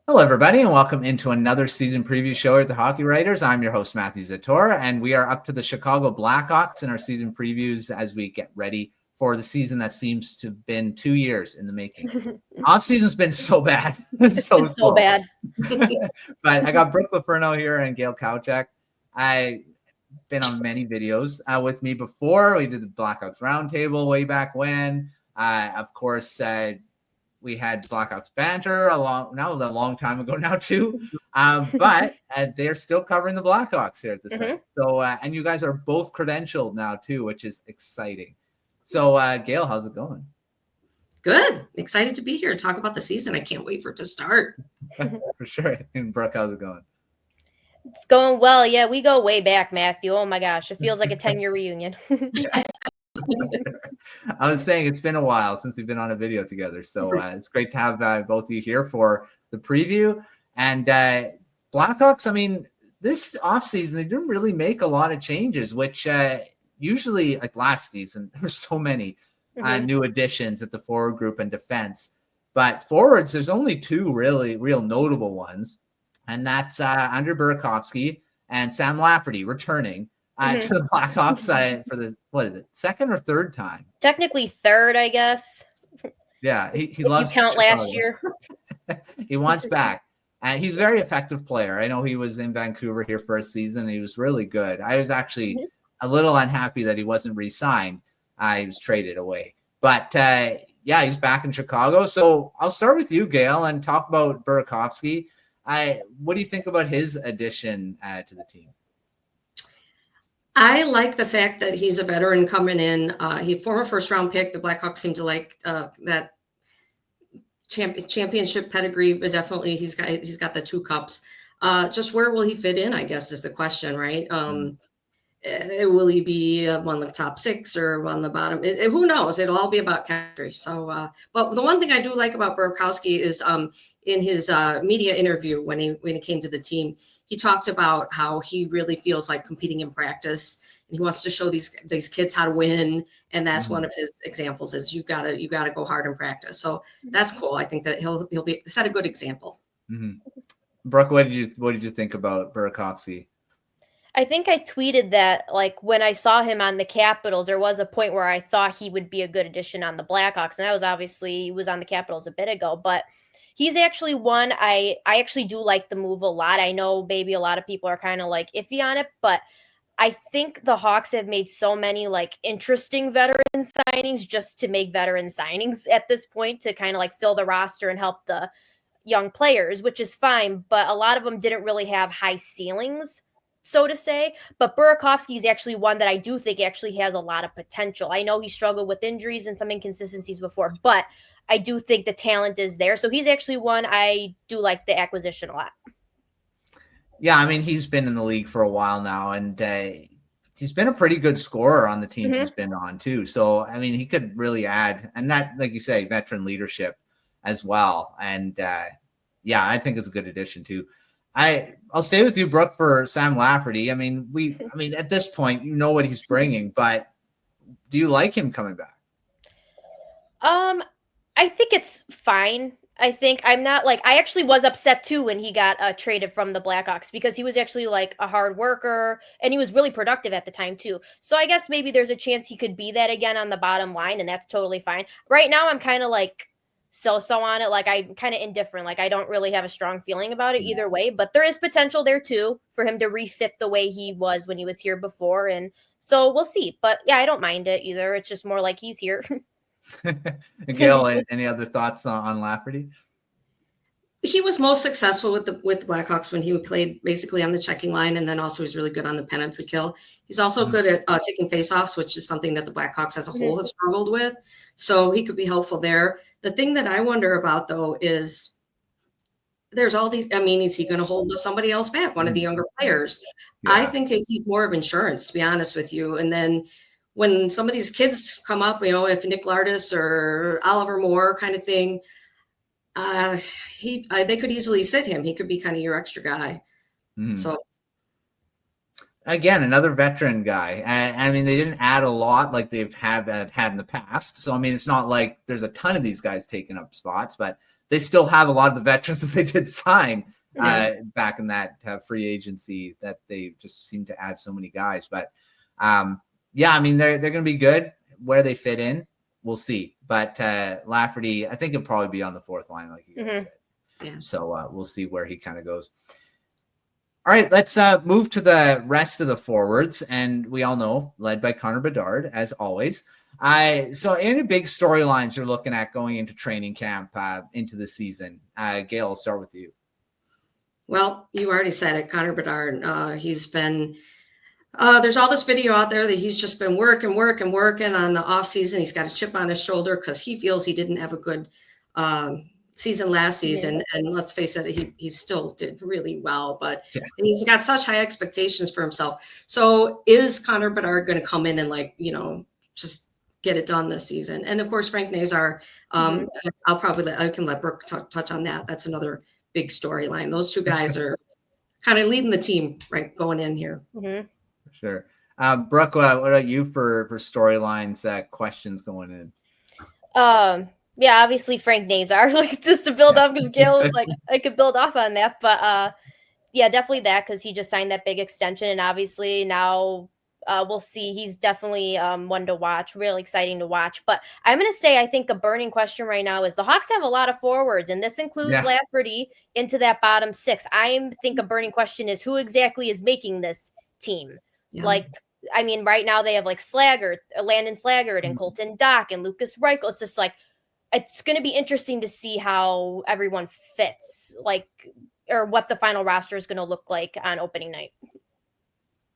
Hello, everybody, and welcome into another season preview show at the Hockey Writers. I'm your host, Matthew Zator, and we are up to the Chicago Blackhawks in our season previews as we get ready for the season that seems to have been 2 years in the making. Off-season's been so bad. so bad. But I got Brooke LoFurno here and Gail Kauchak. I've been on many videos with me before. We did the Blackhawks Roundtable way back when. Of course, we had Blackhawks banter a long time ago now too, but they're still covering the Blackhawks here at the site. So, and you guys are both credentialed now too, which is exciting. So, Gail, how's it going? Good. Excited to be here to talk about the season. I can't wait for it to start. For sure. And Brooke, how's it going? It's going well. Yeah, we go way back, Matthew. Oh my gosh, it feels like a 10-year reunion. I was saying it's been a while since we've been on a video together, so it's great to have both of you here for the preview. And Blackhawks, I mean, this offseason, they didn't really make a lot of changes, which usually, like last season, there were so many new additions at the forward group and defense. But forwards, there's only two real notable ones, and that's Andrei Burakovsky and Sam Lafferty returning to the Blackhawks for the, what is it, second or third time? Technically third, I guess. Yeah, he loves you count Chicago. last year. He wants back. And he's a very effective player. I know he was in Vancouver here for a season. And he was really good. I was actually a little unhappy that he wasn't re-signed. He was traded away. But, yeah, he's back in Chicago. So I'll start with you, Gail, and talk about Burakovsky. What do you think about his addition to the team? I like the fact that he's a veteran coming in. He former first-round pick. The Blackhawks seem to like that championship pedigree, but definitely he's got the two cups. Just where will he fit in, I guess, is the question, right? Will he be on the top six or on the bottom? Who knows? It'll all be about chemistry. So, but the one thing I do like about Burakovsky is in his media interview when he came to the team, he talked about how he really feels like competing in practice, and he wants to show these kids how to win. And that's one of his examples is you gotta go hard in practice. So that's cool. I think that he'll set a good example. Brooke, what did you think about Burakovsky? I think I tweeted that, like, when I saw him on the Capitals, there was a point where I thought he would be a good addition on the Blackhawks. And that was obviously, he was on the Capitals a bit ago, but he's actually one, I actually do like the move a lot. I know maybe a lot of people are kind of like iffy on it, but I think the Hawks have made so many like interesting veteran signings just to make veteran signings at this point to kind of like fill the roster and help the young players, which is fine. But a lot of them didn't really have high ceilings, so to say. But Burakovsky is actually one that I do think actually has a lot of potential. I know he struggled with injuries and some inconsistencies before, but I do think the talent is there. So he's actually one I do like the acquisition a lot. Yeah, I mean, he's been in the league for a while now, and he's been a pretty good scorer on the teams he's been on too. So, I mean, he could really add, and that, like you say, veteran leadership as well. And yeah, I think it's a good addition too. I'll stay with you, Brooke, for Sam Lafferty. I mean, at this point, you know what he's bringing, but do you like him coming back? I think it's fine. I think I'm not like, I actually was upset too when he got traded from the Blackhawks because he was actually like a hard worker and he was really productive at the time too. So I guess maybe there's a chance he could be that again on the bottom line, and that's totally fine. Right now, I'm kind of like so on it. Like, I'm kind of indifferent. Like, I don't really have a strong feeling about it either way, but there is potential there too for him to refit the way he was when he was here before. And so we'll see. But yeah, I don't mind it either. It's just more like he's here. Gail, any other thoughts on Lafferty? He was most successful with the Blackhawks when he played basically on the checking line, and then also he's really good on the penalty kill. He's also good at taking faceoffs, which is something that the Blackhawks as a whole have struggled with. So he could be helpful there. The thing that I wonder about though is there's all these. I mean, is he going to hold somebody else back? One of the younger players. Yeah. I think that he's more of insurance, to be honest with you. And then when some of these kids come up, you know, if Nick Lardis or Oliver Moore kind of thing. They could easily sit him. He could be kind of your extra guy. So again, another veteran guy. I mean, they didn't add a lot like they've had in the past. So I mean, it's not like there's a ton of these guys taking up spots, but they still have a lot of the veterans that they did sign back in that free agency, that they just seem to add so many guys. But yeah, I mean, they're going to be good. Where they fit in, we'll see. But Lafferty, I think he'll probably be on the fourth line, like you guys said. Yeah. So we'll see where he kind of goes. All right, let's move to the rest of the forwards. And we all know, led by Connor Bedard, as always. So any big storylines you're looking at going into training camp, into the season? Gail, I'll start with you. Well, you already said it, Connor Bedard. He's been there's all this video out there that he's just been working on the off season. He's got a chip on his shoulder because he feels he didn't have a good season last season. And let's face it, he still did really well, but he's got such high expectations for himself. So is Connor Bedard going to come in and just get it done this season? And of course, Frank Nazar, I can let Brooke touch on that. That's another big storyline. Those two guys are kind of leading the team right going in here. Sure. Brooke, what about you for storylines, questions going in? Yeah, obviously Frank Nazar, just to build up, because Gail was like, I could build off on that. But yeah, definitely that, because he just signed that big extension. And obviously now we'll see. He's definitely one to watch, really exciting to watch. But I'm going to say, I think a burning question right now is the Hawks have a lot of forwards, and this includes Lafferty into that bottom six. I think a burning question is who exactly is making this team. I mean, right now they have Landon Slaggert and Colton Dock and Lucas Reichel. It's just it's going to be interesting to see how everyone fits, or what the final roster is going to look like on opening night.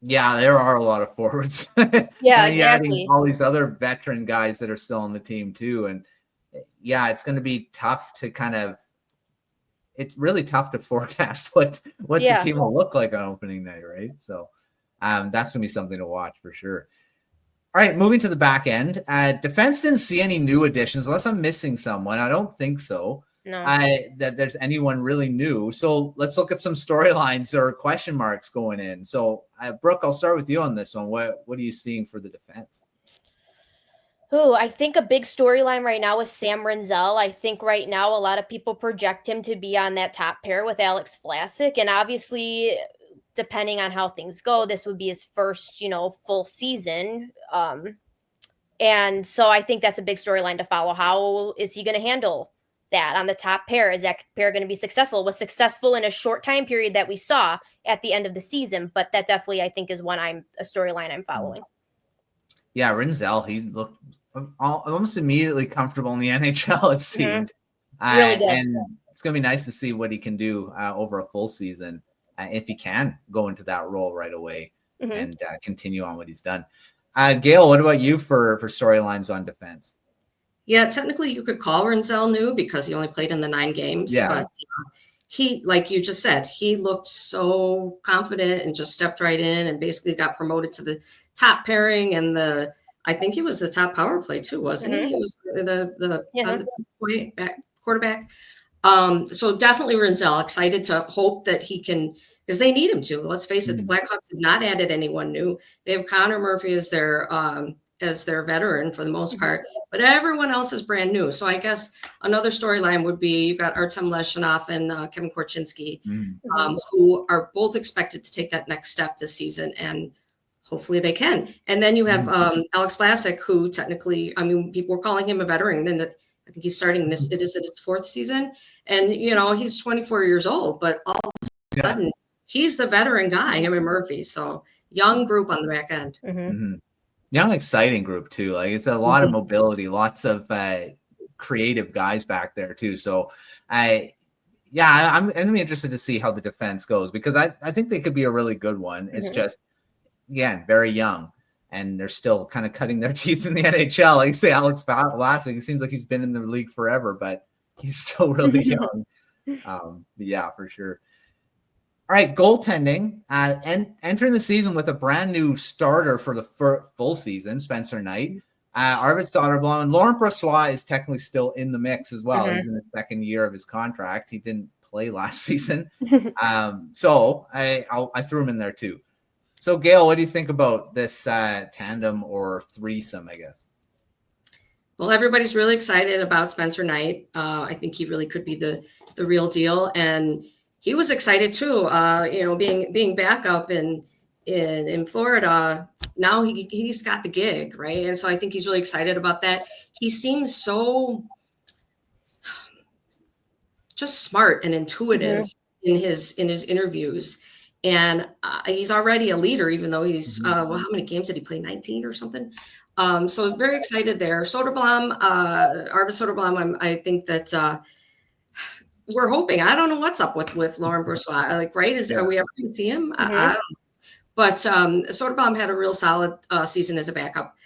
Yeah, there are a lot of forwards. Yeah, exactly. All these other veteran guys that are still on the team too. And yeah, it's going to be tough to it's really tough to forecast what the team will look like on opening night, right? So that's going to be something to watch for sure. All right, moving to the back end. Defense didn't see any new additions, unless I'm missing someone. I don't think so. No. That there's anyone really new. So let's look at some storylines or question marks going in. So Brooke, I'll start with you on this one. What are you seeing for the defense? Oh, I think a big storyline right now is Sam Renzel. I think right now a lot of people project him to be on that top pair with Alex Vlasic. And obviously, depending on how things go, this would be his first, full season. And so I think that's a big storyline to follow. How is he going to handle that on the top pair? Is that pair going to be successful? Was successful in a short time period that we saw at the end of the season, but that definitely, I think, is a storyline I'm following. Yeah, Renzel, he looked almost immediately comfortable in the NHL, it seemed. Really good. And it's going to be nice to see what he can do over a full season, if he can go into that role right away and continue on what he's done. Gail, what about you for storylines on defense? Yeah, technically you could call Renzel new because he only played in the 9 games. Yeah. But he, like you just said, he looked so confident and just stepped right in and basically got promoted to the top pairing and I think he was the top power play too, wasn't he? He was the quarterback. So definitely Renzel, excited to hope that he can, because they need him to. Let's face it, the Blackhawks have not added anyone new. They have Connor Murphy as their veteran for the most part, but everyone else is brand new. So I guess another storyline would be you've got Artem Leshinov and Kevin Korchinski, who are both expected to take that next step this season, and hopefully they can. And then you have Alex Vlasic, who technically, I mean, people were calling him a veteran, and I think he's starting it is his 4th season, and he's 24 years old, but all of a sudden he's the veteran guy, him and Murphy. So young group on the back end. Young, exciting group too. It's a lot of mobility, lots of creative guys back there too. So I'm going to be interested to see how the defense goes, because I think they could be a really good one. It's just, again, very young, and they're still kind of cutting their teeth in the NHL. Like you say, Alex Vlasic, it seems like he's been in the league forever, but he's still really young. Yeah, for sure. All right, goaltending. And entering the season with a brand new starter for the full season, Spencer Knight, Arvid Soderblom, and Laurent Brossoit is technically still in the mix as well. He's in the 2nd year of his contract. He didn't play last season, so I threw him in there too. So, Gail, what do you think about this tandem or threesome, I guess? Well, everybody's really excited about Spencer Knight. I think he really could be the real deal, and he was excited too. Being back up in Florida now, he's got the gig, right? And so I think he's really excited about that. He seems so just smart and intuitive in his interviews, and he's already a leader, even though he's how many games did he play? 19 or something. So very excited there. Soderblom, Arvid Soderblom. I think that we're hoping. I don't know what's up with Laurent Brossoit. Like, right? Are we ever going to see him? I don't know. But Soderblom had a real solid season as a backup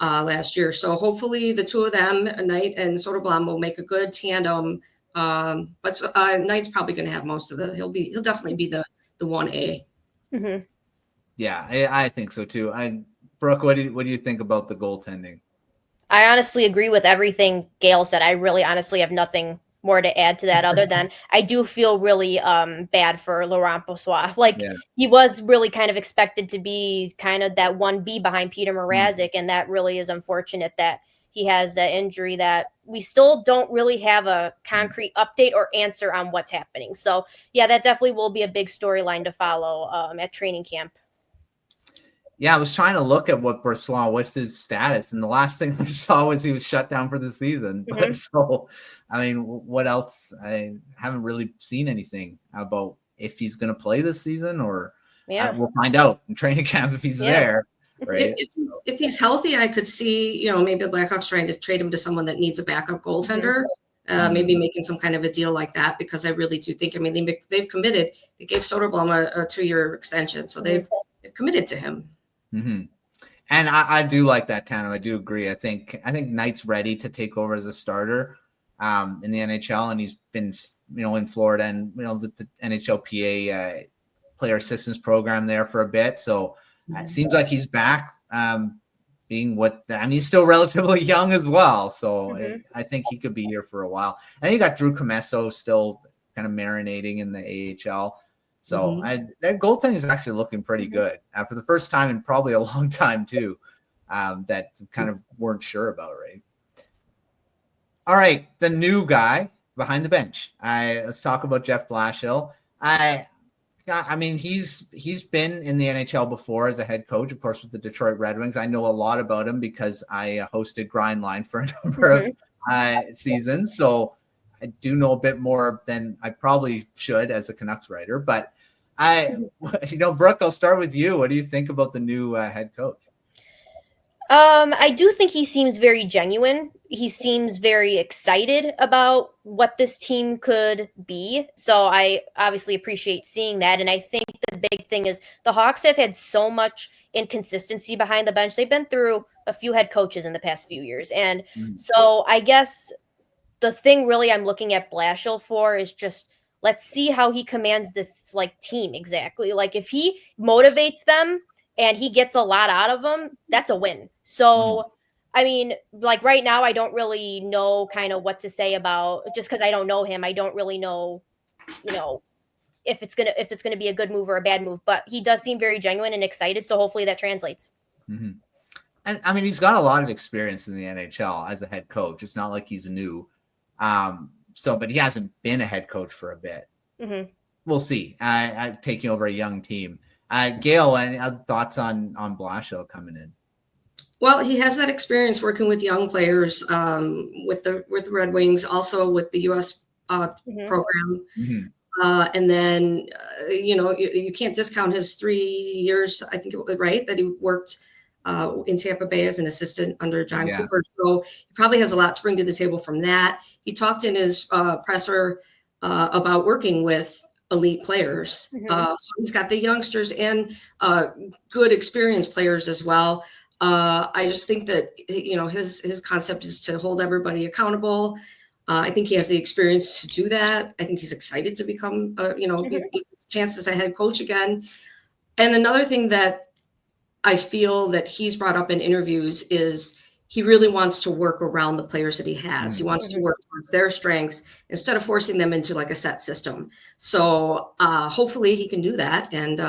last year. So hopefully the two of them, Knight and Soderblom, will make a good tandem. But Knight's probably going to have most of the. He'll definitely be the 1A. Mm-hmm. Yeah, I think so too. Brooke, what do you think about the goaltending? I honestly agree with everything Gail said. I really honestly have nothing more to add to that other than I do feel really bad for Laurent Brossoit. He was really kind of expected to be kind of that 1B behind Peter Mrazek, and that really is unfortunate that he has an injury that we still don't really have a concrete update or answer on what's happening. So yeah, that definitely will be a big storyline to follow at training camp. Yeah, I was trying to look at what's his status, and the last thing I saw was he was shut down for the season. So, I mean, what else? I haven't really seen anything about if he's going to play this season, or we'll find out in training camp if he's there. Right? If he's healthy, I could see, maybe the Blackhawks trying to trade him to someone that needs a backup goaltender. Maybe making some kind of a deal like that, because I really do think, they've committed. They gave Soderblom a 2-year extension, so they've committed to him. Mm-hmm. And I do like that tandem. I do agree. I think Knight's ready to take over as a starter in the NHL, and he's been in Florida and the NHLPA player assistance program there for a bit. So it seems like he's back. He's still relatively young as well. So I think he could be here for a while. And you got Drew Commesso still kind of marinating in the AHL. So their goaltending is actually looking pretty good for the first time in probably a long time too. That kind of weren't sure about, right? All right, the new guy behind the bench. Let's talk about Jeff Blashill. He's been in the NHL before as a head coach, of course, with the Detroit Red Wings. I know a lot about him because I hosted Grind Line for a number of seasons. So I do know a bit more than I probably should as a Canucks writer. But Brooke, I'll start with you. What do you think about the new head coach? I do think he seems very genuine. He seems very excited about what this team could be. So I obviously appreciate seeing that. And I think the big thing is the Hawks have had so much inconsistency behind the bench. They've been through a few head coaches in the past few years. And so I guess the thing really I'm looking at Blashill for is just, let's see how he commands this team exactly. If he motivates them and he gets a lot out of them, that's a win. So, right now, I don't really know kind of what to say about, just because I don't know him. I don't really know, if it's gonna be a good move or a bad move. But he does seem very genuine and excited. So hopefully that translates. And he's got a lot of experience in the NHL as a head coach. It's not like he's new. But he hasn't been a head coach for a bit. We'll see. Taking over a young team. Gail, any other thoughts on Blashill coming in? Well, he has that experience working with young players with the Red Wings, also with the U.S. program. And then, you can't discount his 3 years, I think it was, right, that he worked in Tampa Bay as an assistant under John Cooper. So he probably has a lot to bring to the table from that. He talked in his presser about working with elite players. So he's got the youngsters and good experienced players as well. I just think that, his concept is to hold everybody accountable. I think he has the experience to do that. I think he's excited to become, chance as a head coach again. And another thing that I feel that he's brought up in interviews is he really wants to work around the players that he has. He wants to work towards their strengths instead of forcing them into a set system. So hopefully he can do that and,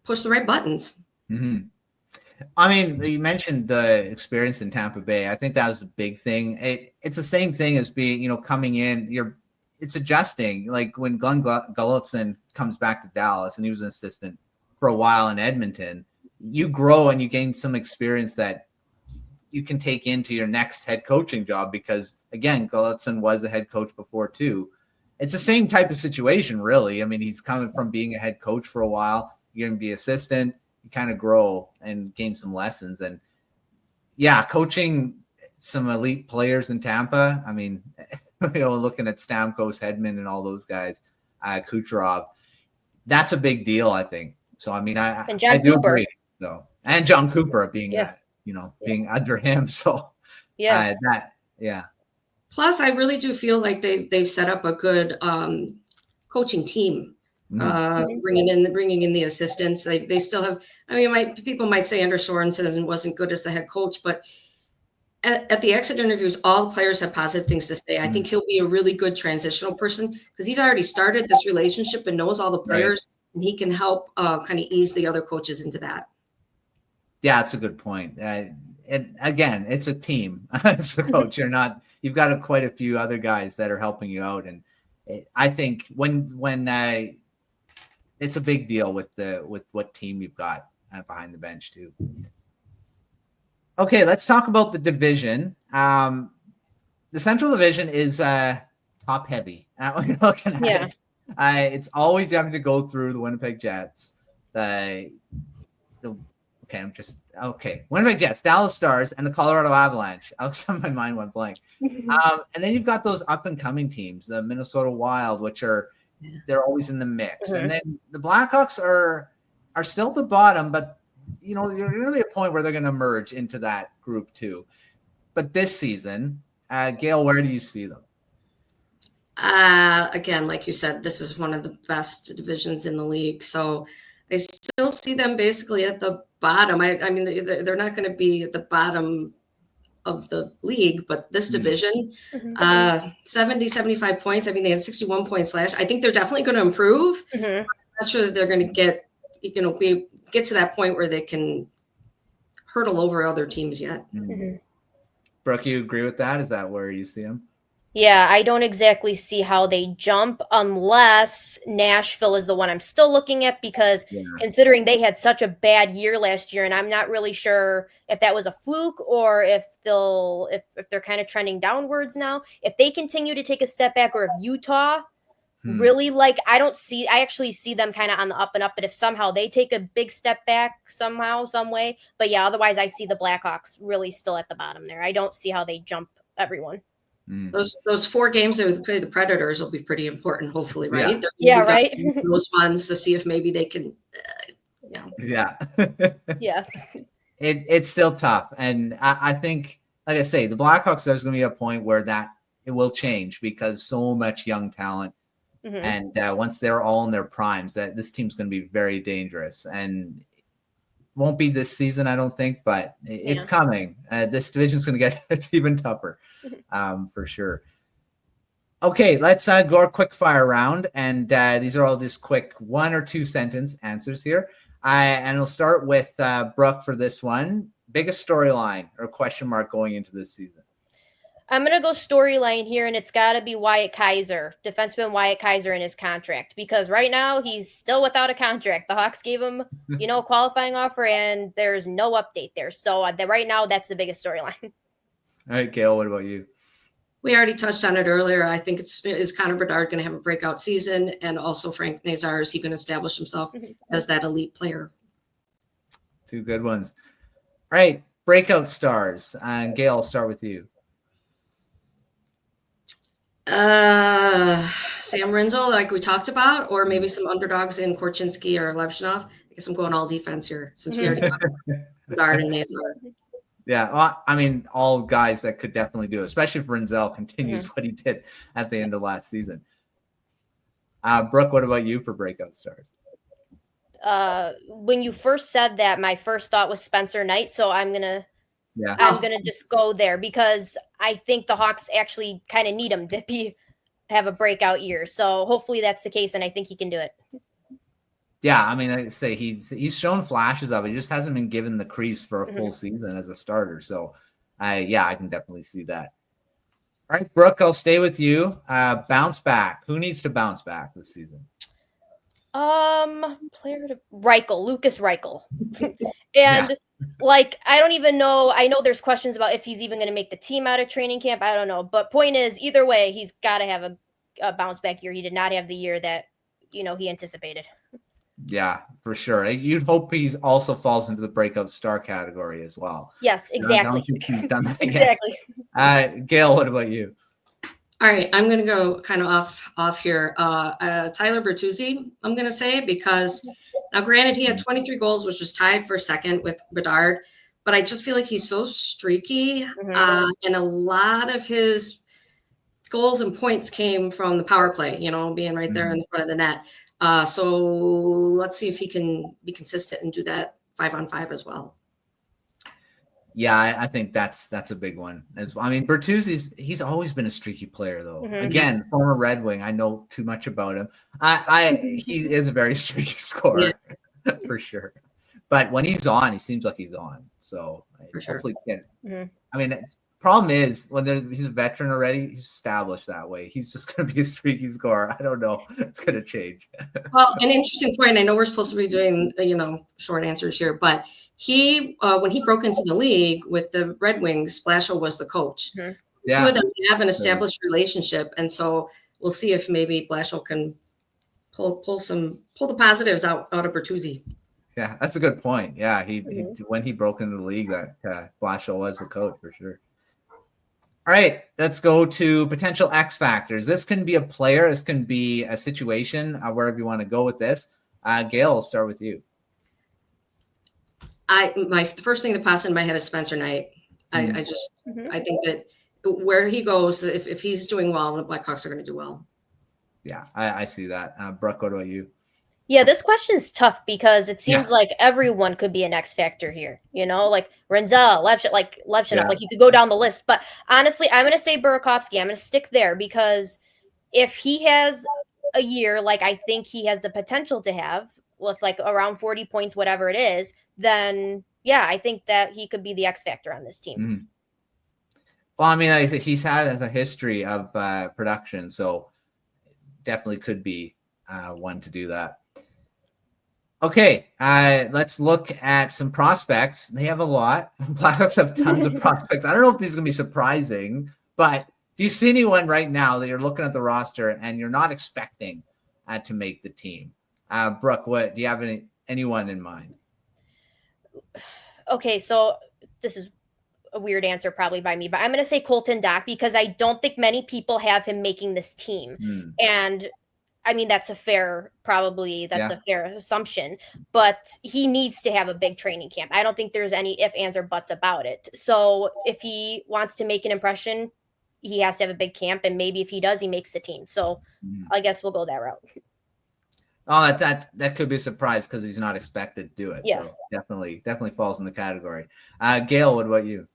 push the right buttons. I mean, you mentioned the experience in Tampa Bay. I think that was a big thing. It's the same thing as being, coming in. It's adjusting. Like when Glenn Gulutzan comes back to Dallas, and he was an assistant for a while in Edmonton. You grow and you gain some experience that you can take into your next head coaching job because, again, Gulutzan was a head coach before too. It's the same type of situation, really. I mean, he's coming from being a head coach for a while. You're going to be assistant. You kind of grow and gain some lessons. And yeah, coaching some elite players in Tampa. I mean, looking at Stamkos, Hedman, and all those guys, Kucherov, that's a big deal, I think. So, I mean, I do agree. So, and John Cooper being, being under him. So, yeah. Plus, I really do feel like they've set up a good coaching team. Bringing in the assistants. They still have. I mean, people might say Anders Sorensen wasn't good as the head coach, but at the exit interviews, all the players have positive things to say. I think he'll be a really good transitional person because he's already started this relationship and knows all the players, and he can help kind of ease the other coaches into that. Yeah, that's a good point. And again, it's a team as a coach. You've got quite a few other guys that are helping you out, and I think when it's a big deal with what team you've got behind the bench too. Okay, let's talk about the division. The Central Division is top heavy. We're looking at it. It's always having to go through the Winnipeg Jets. Winnipeg Jets, Dallas Stars, and the Colorado Avalanche. My mind went blank. And then you've got those up and coming teams, the Minnesota Wild, which they're always in the mix. And then the Blackhawks are still at the bottom, but you're going to be a point where they're going to merge into that group too. But this season, Gail, where do you see them? Again, like you said, this is one of the best divisions in the league. So I still see them basically at the bottom. I mean, they're not going to be at the bottom of the league, but this division, 70, 75 points. I mean, they had 61 points last. I think they're definitely going to improve. I'm not sure that they're going to get to that point where they can hurdle over other teams yet. Brooke, you agree with that? Is that where you see them? Yeah, I don't exactly see how they jump unless Nashville is the one I'm still looking at because considering they had such a bad year last year, and I'm not really sure if that was a fluke or if they're kind of trending downwards now. If they continue to take a step back or if Utah really I actually see them kind of on the up and up, but if somehow they take a big step back somehow, some way, but yeah, otherwise I see the Blackhawks really still at the bottom there. I don't see how they jump everyone. Those 4 games that we play the Predators will be pretty important, hopefully, right? Right. Those ones to see if maybe they can, It's still tough, and I think, like I say, the Blackhawks. There's going to be a point where that it will change because so much young talent, and once they're all in their primes, that this team's going to be very dangerous and. Won't be this season, I don't think, but it's coming. This division's going to get even tougher, for sure. Okay, let's go our quick fire round, and these are all just quick 1 or 2 sentence answers here. And we'll start with Brooke for this one. Biggest storyline or question mark going into this season? I'm going to go storyline here, and it's got to be Wyatt Kaiser, defenseman Wyatt Kaiser in his contract, because right now he's still without a contract. The Hawks gave him, a qualifying offer, and there's no update there. So right now, that's the biggest storyline. All right, Gail, what about you? We already touched on it earlier. I think is Connor Bedard going to have a breakout season, and also Frank Nazar, is he going to establish himself as that elite player? 2 good ones. All right, breakout stars. And Gail, I'll start with you. Sam Rinzel, like we talked about, or maybe some underdogs in Korchinski or Levshinov. I guess I'm going all defense here since we already talked about Bedard and Nazar. Yeah, well, I mean, all guys that could definitely do it, especially if Rinzel continues what he did at the end of last season. Brooke, what about you for breakout stars? When you first said that, my first thought was Spencer Knight, so I'm gonna just go there because I think the Hawks actually kind of need him to have a breakout year. So hopefully that's the case, and I think he can do it. Yeah, I mean, I say he's shown flashes of it. He just hasn't been given the crease for a full season as a starter. So, I can definitely see that. All right, Brooke, I'll stay with you. Bounce back. Who needs to bounce back this season? Lucas Reichel. And like, I don't even know. I know there's questions about if he's even going to make the team out of training camp. I don't know. But point is, either way, he's got to have a bounce back year. He did not have the year that, he anticipated. Yeah, for sure. You'd hope he also falls into the breakout star category as well. Yes, exactly. I don't think he's done that yet. Exactly. Gail, what about you? All right, I'm going to go kind of off here. Tyler Bertuzzi, I'm going to say, because now granted he had 23 goals, which was tied for second with Bedard, but I just feel like he's so streaky, and a lot of his goals and points came from the power play, being right there in the front of the net. So let's see if he can be consistent and do that 5-on-5 as well. Yeah, I think that's a big one. I mean, he's always been a streaky player, though. Again, former Red Wing. I know too much about him. He is a very streaky scorer, for sure. But when he's on, he seems like he's on. So hopefully, I mean, problem is when he's a veteran already, he's established that way. He's just going to be a streaky scorer. I don't know. It's going to change. Well, an interesting point. I know we're supposed to be doing, short answers here, but he, when he broke into the league with the Red Wings, Blashill was the coach. Yeah. Two of them have an established relationship. And so we'll see if maybe Blashill can pull the positives out of Bertuzzi. Yeah, that's a good point. Yeah. He when he broke into the league, that Blashill was the coach for sure. All right, let's go to potential X factors. This can be a player. This can be a situation, wherever you want to go with this. Gail, I'll start with you. The first thing that pops in my head is Spencer Knight. I think that where he goes, if he's doing well, the Blackhawks are going to do well. Yeah, I see that. Brooke, what about you? Yeah, this question is tough because it seems like everyone could be an X factor here. Like Renzel, Levchinov, like you could go down the list. But honestly, I'm going to say Burakovsky. I'm going to stick there because if he has a year like I think he has the potential to have, with like around 40 points, whatever it is, then I think that he could be the X factor on this team. Well, I mean, he's had a history of production, so definitely could be one to do that. Okay, let's look at some prospects. They have a lot. Blackhawks have tons of prospects. I don't know if these are going to be surprising, but do you see anyone right now that you're looking at the roster and you're not expecting to make the team? Brooke, do you have anyone in mind? Okay, so this is a weird answer probably by me, but I'm going to say Colton Dach because I don't think many people have him making this team. And I mean, that's a fair assumption, but he needs to have a big training camp. I don't think there's any ifs, ands, or buts about it. So if he wants to make an impression, he has to have a big camp, and maybe if he does, he makes the team. So I guess we'll go that route. Oh, that could be a surprise because he's not expected to do it. Yeah. So definitely falls in the category. Gail, what about you?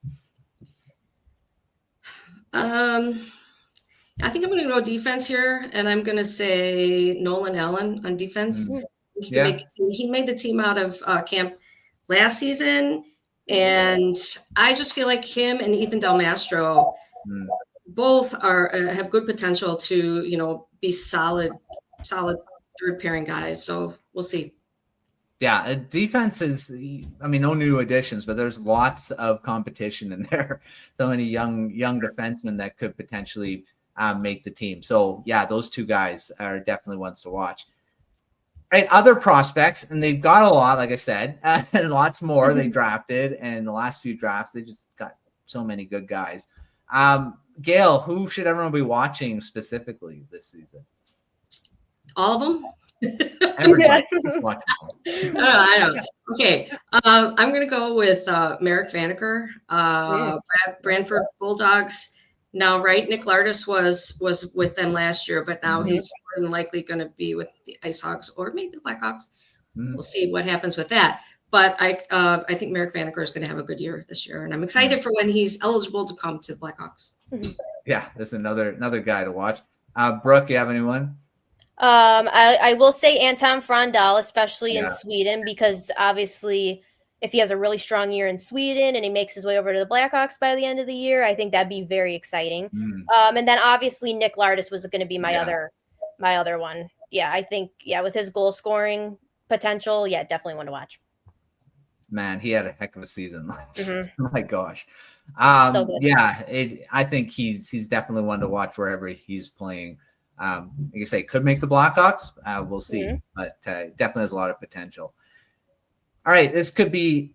I think I'm going to go defense here, and I'm going to say Nolan Allen on defense. He made the team out of camp last season, and I just feel like him and Ethan Del Mastro both have good potential to be solid third pairing guys. So we'll see. Yeah, defense is, I mean, no new additions, but there's lots of competition in there. So many young defensemen that could potentially make the team. So yeah, those two guys are definitely ones to watch. Right, other prospects, and they've got a lot, like I said, and lots more they drafted. And in the last few drafts, they just got so many good guys. Gail, who should everyone be watching specifically this season? All of them? Everybody. I don't know. Okay. I'm going to go with Merrick Vanacker, Brantford Bulldogs. Now, right, Nick Lardis was with them last year, but now he's more than likely going to be with the Ice Hawks or maybe the Blackhawks. We'll see what happens with that. But I think Merrick Vanacker is going to have a good year this year, and I'm excited for when he's eligible to come to the Blackhawks. Yeah, there's another guy to watch. Brooke, you have anyone? I will say Anton Frondell, especially in Yeah. Sweden, because obviously if he has a really strong year in Sweden and he makes his way over to the Blackhawks by the end of the year, I think that'd be very exciting. And then obviously Nick Lardis was going to be my other one. Yeah, I think with his goal scoring potential, definitely one to watch. Man, he had a heck of a season. My gosh. So good. I think he's definitely one to watch wherever he's playing. Like I say, could make the Blackhawks. We'll see, but definitely has a lot of potential. All right, this could be.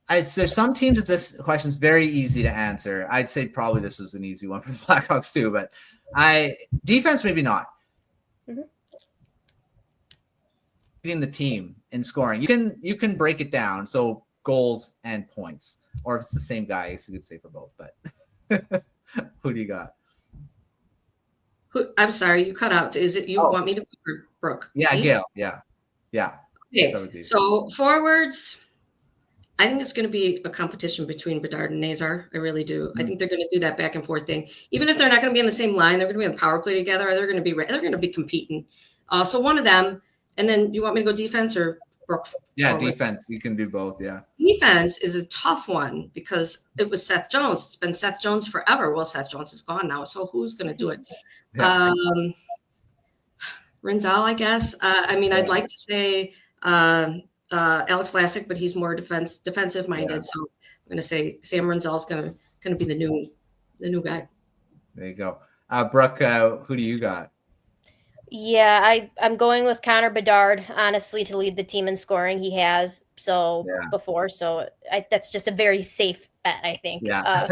There's some teams that this question is very easy to answer. I'd say probably this was an easy one for the Blackhawks too, but defense maybe not. Leading the team in scoring, you can break it down so goals and points, or if it's the same guy, I guess you could say for both. But who do you got? I'm sorry, you cut out. Is it you want me to Brooke? Yeah, Me? Gail. Yeah. Okay. So forwards, I think it's going to be a competition between Bedard and Nazar. I really do. I think they're going to do that back and forth thing. Even if they're not going to be on the same line, they're going to be on the power play together. They're going to be competing. So one of them. And then you want me to go defense or Brooke? Yeah, forward? defense. You can do both. Yeah. Defense is a tough one because it was Seth Jones. It's been Seth Jones forever. Well, Seth Jones is gone now. So who's going to do it? Yeah. Rinzel, I guess. I'd like to say Alex Vlasic, but he's more defensive minded. Yeah. So I'm going to say Sam Rinzel's going to be the new guy. There you go. Brooke, who do you got? Yeah, I'm going with Connor Bedard, honestly, to lead the team in scoring. He has before, so that's just a very safe bet, I think. Yeah.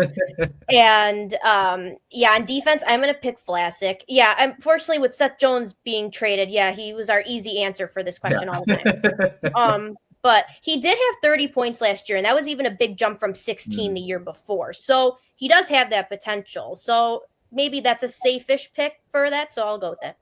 On defense, I'm going to pick Vlasic. Yeah, unfortunately, with Seth Jones being traded, he was our easy answer for this question all the time. But he did have 30 points last year, and that was even a big jump from 16 the year before. So he does have that potential. So maybe that's a safe-ish pick for that, so I'll go with that.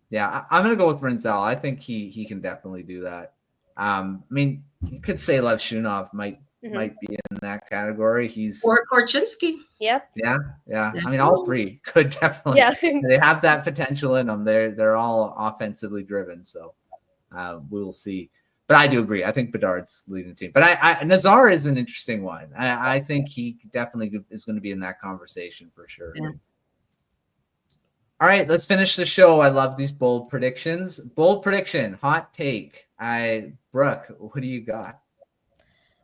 Yeah, I'm going to go with Rinzel. I think he can definitely do that. You could say Lev Shunov might be in that category. Or Korchinski. Yep. Yeah. All three could definitely. Yeah. They have that potential in them. They're all offensively driven. So we will see. But I do agree. I think Bedard's leading the team. But Nazar is an interesting one. I think he definitely is going to be in that conversation for sure. Yeah. All right, let's finish the show. I love these bold predictions. Bold prediction, hot take. Brooke, what do you got?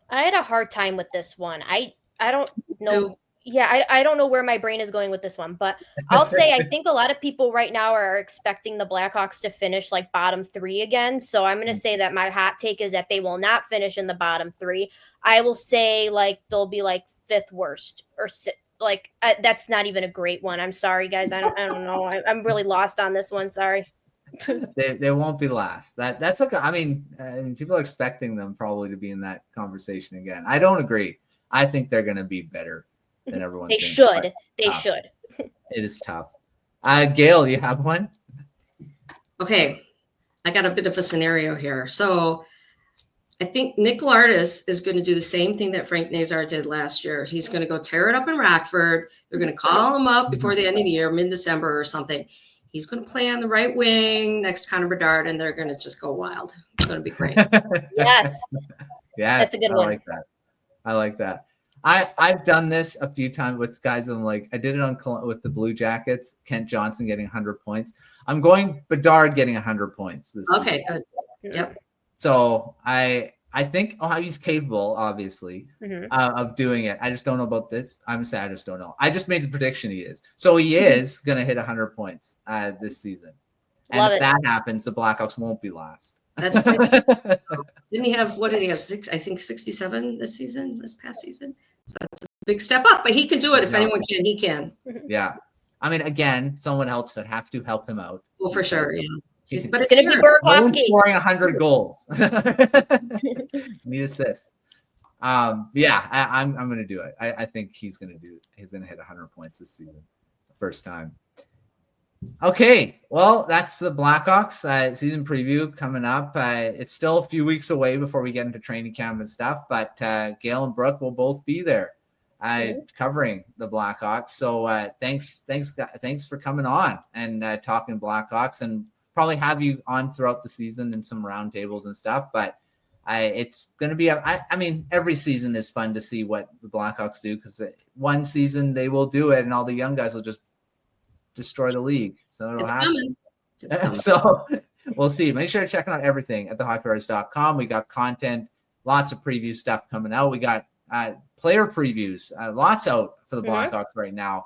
I had a hard time with this one. I don't know. Yeah, I don't know where my brain is going with this one, but I'll say I think a lot of people right now are expecting the Blackhawks to finish like bottom 3 again. So I'm going to say that my hot take is that they will not finish in the bottom 3. I will say like they'll be like 5th worst or that's not even a great one. I'm sorry, guys. I don't know. I'm really lost on this one. Sorry. They won't be last. That's okay. I mean, people are expecting them probably to be in that conversation again. I don't agree. I think they're going to be better than everyone thinks. They should. It is tough. Gail, you have one? Okay. I got a bit of a scenario here. So I think Nick Lardis is going to do the same thing that Frank Nazar did last year. He's going to go tear it up in Rockford. They're going to call him up before the end of the year, mid-December or something. He's going to play on the right wing next to Connor Bedard, and they're going to just go wild. It's going to be great. Yes. Yeah, that's a good one. I like that. I've done this a few times with guys. I'm like, I did it with the Blue Jackets. Kent Johnson getting 100 points. I'm going Bedard getting 100 points this season. Good. Yep. So I think he's capable, obviously, of doing it. I just don't know about this. I just don't know. I just made the prediction he is. So he is going to hit 100 points this season. And if that happens, the Blackhawks won't be last. That's great. Didn't he have, what did he have? 67 this past season. So that's a big step up, but he can do it. If anyone can, he can. Yeah. I mean, again, someone else would have to help him out. Well, for sure. Yeah. But it's going to be Burakovsky scoring 100 goals. Need assists. I'm going to do it. I think he's going to do it. He's going to hit 100 points this season, the first time. Okay, well, that's the Blackhawks season preview coming up. It's still a few weeks away before we get into training camp and stuff, but Gail and Brooke will both be there covering the Blackhawks. So thanks for coming on and talking Blackhawks, and probably have you on throughout the season in some roundtables and stuff, but it's going to be, I mean, every season is fun to see what the Blackhawks do, because one season they will do it and all the young guys will just destroy the league. So it'll happen. So we'll see. Make sure to check out everything at thehockeyrods.com. We got content, lots of preview stuff coming out. We got player previews, lots out for the Blackhawks right now.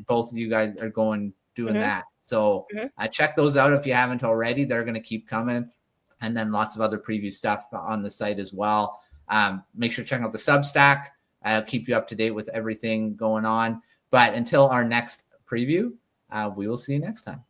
Both of you guys are doing that. So check those out if you haven't already. They're going to keep coming. And then lots of other preview stuff on the site as well. Make sure to check out the Substack. I'll keep you up to date with everything going on. But until our next preview, we will see you next time.